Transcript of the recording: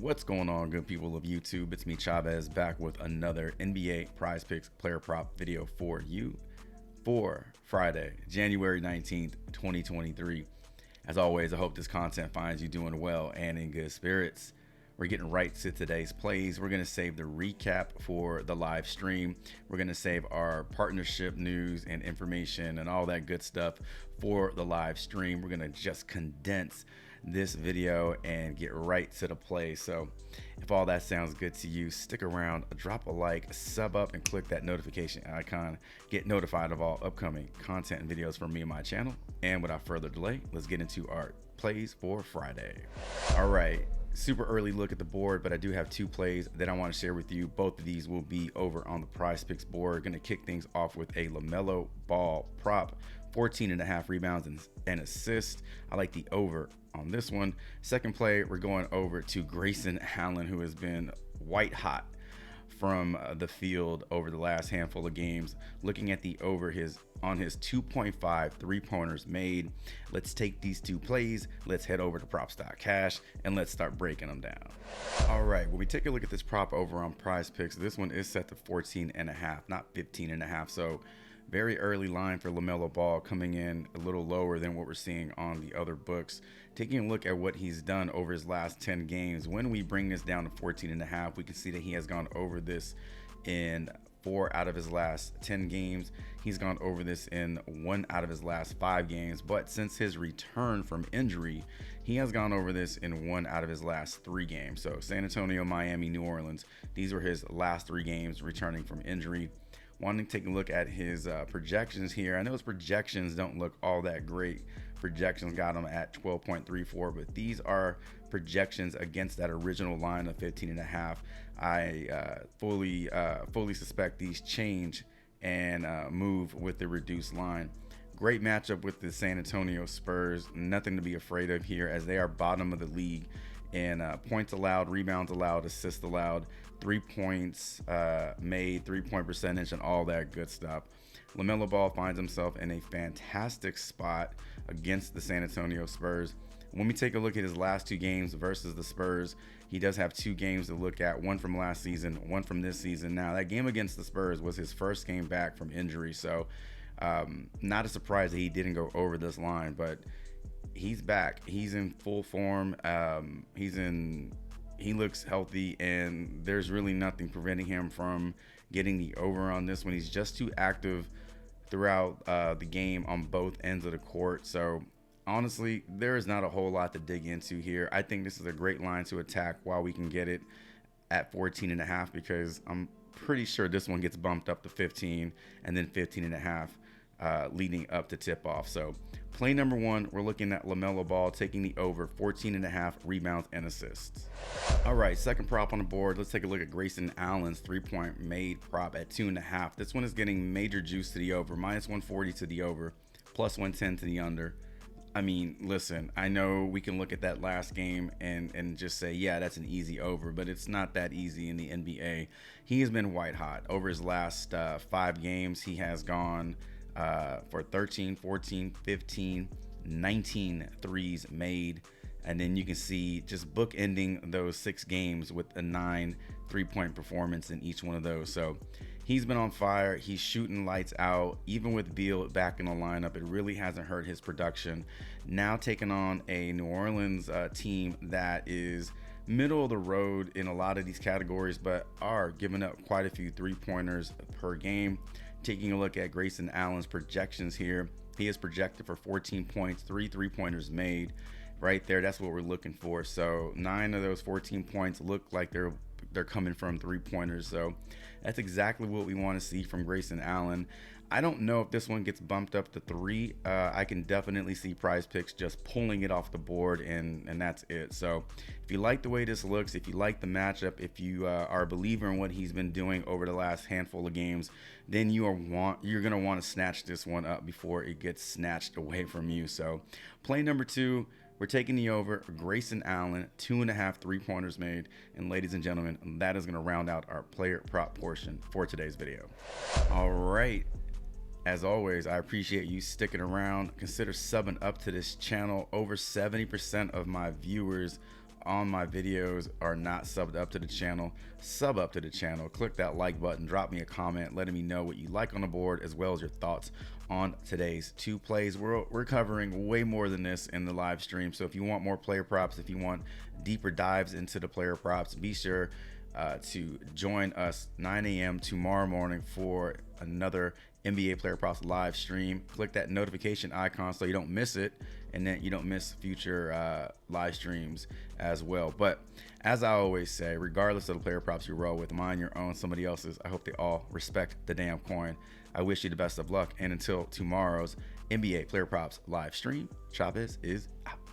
What's going on, good people of YouTube? It's me, Chavez, back with another NBA Prize Picks player prop video for you for Friday, January 19th, 2023. As always, I hope this content finds you doing well and in good spirits. We're getting right to today's plays. We're going to save the recap for the live stream. We're going to save our partnership news and information and all that good stuff for the live stream. We're going to just condense this video and get right to the play. So if all that sounds good to you, stick around, drop a like, sub up, and click that notification icon. Get notified of all upcoming content and videos from me and my channel. And without further delay, let's get into our plays for Friday. All right. Super early look at the board, but I do have two plays that I want to share with you. Both of these will be over on the Prizepicks board. Going to kick things off with a LaMelo Ball prop, 14.5 rebounds and assists. I like the over on this one. Second play, we're going over to Grayson Allen, who has been white hot from the field over the last handful of games. Looking at the over on his 2.5 three-pointers made. Let's take these two plays, let's head over to prop.cash, and let's start breaking them down. All right, when we take a look at this prop over on Prizepicks, this one is set to 14.5, not 15.5. So very early line for LaMelo Ball, coming in a little lower than what we're seeing on the other books. Taking a look at what he's done over his last 10 games, when we bring this down to 14.5, we can see that he has gone over this in 4 out of his last 10 games. He's gone over this in 1 out of his last 5 games. But since his return from injury, he has gone over this in 1 out of his last 3 games. So San Antonio, Miami, New Orleans, these were his last 3 games returning from injury. Wanting to take a look at his projections here. I know his projections don't look all that great. Projections got him at 12.34, but these are projections against that original line of 15.5. I fully suspect these change and move with the reduced line. Great matchup with the San Antonio Spurs. Nothing to be afraid of here, as they are bottom of the league in points allowed, rebounds allowed, assists allowed, 3 points made, 3-point percentage, and all that good stuff. LaMelo Ball finds himself in a fantastic spot against the San Antonio Spurs. When we take a look at his last 2 games versus the Spurs, he does have 2 games to look at, one from last season, one from this season. Now, that game against the Spurs was his first game back from injury, so not a surprise that he didn't go over this line, but he's back. He's in full form. He looks healthy, and there's really nothing preventing him from getting the over on this one. He's just too active throughout the game on both ends of the court. So honestly, there is not a whole lot to dig into here. I think this is a great line to attack while we can get it at 14.5, because I'm pretty sure this one gets bumped up to 15 and then 15.5 leading up to tip off. So play number 1, we're looking at LaMelo Ball taking the over 14.5 rebounds and assists. All right, second prop on the board. Let's take a look at Grayson Allen's 3-point made prop at 2.5. This one is getting major juice to the over, -140 to the over, +110 to the under. I mean, listen, I know we can look at that last game and just say, yeah, that's an easy over, but it's not that easy in the NBA. He has been white hot. Over his last 5 games, he has gone for 13, 14, 15, 19 threes made. And then you can see just bookending those 6 games with a 9 3-point performance in each one of those. So he's been on fire. He's shooting lights out. Even with Beal back in the lineup, it really hasn't hurt his production. Now taking on a New Orleans team that is middle of the road in a lot of these categories, but are giving up quite a few 3-pointers per game. Taking a look at Grayson Allen's projections here, he is projected for 14 points, 3 3-pointers made. Right there, that's what we're looking for. So 9 of those 14 points look like they're coming from 3-pointers. So that's exactly what we want to see from Grayson Allen. I don't know if this one gets bumped up to 3. I can definitely see Prizepicks just pulling it off the board, and that's it. So if you like the way this looks, if you like the matchup, if you are a believer in what he's been doing over the last handful of games, then you're going to want to snatch this one up before it gets snatched away from you. So play number 2, we're taking the over for Grayson Allen, 2.5 3-pointers made. And ladies and gentlemen, that is going to round out our player prop portion for today's video. All right. As always, I appreciate you sticking around. Consider subbing up to this channel. Over 70% of my viewers on my videos are not subbed up to the channel, sub up to the channel. Click that like button, drop me a comment letting me know what you like on the board, as well as your thoughts on today's two plays. We're covering way more than this in the live stream, so if you want more player props, if you want deeper dives into the player props, be sure to join us 9 a.m. tomorrow morning for another NBA Player Props live stream. Click that notification icon so you don't miss it, and then you don't miss future live streams as well. But as I always say, regardless of the player props you roll with, mine, your own, somebody else's, I hope they all respect the damn coin. I wish you the best of luck, and until tomorrow's NBA Player Props live stream, Chavez is out.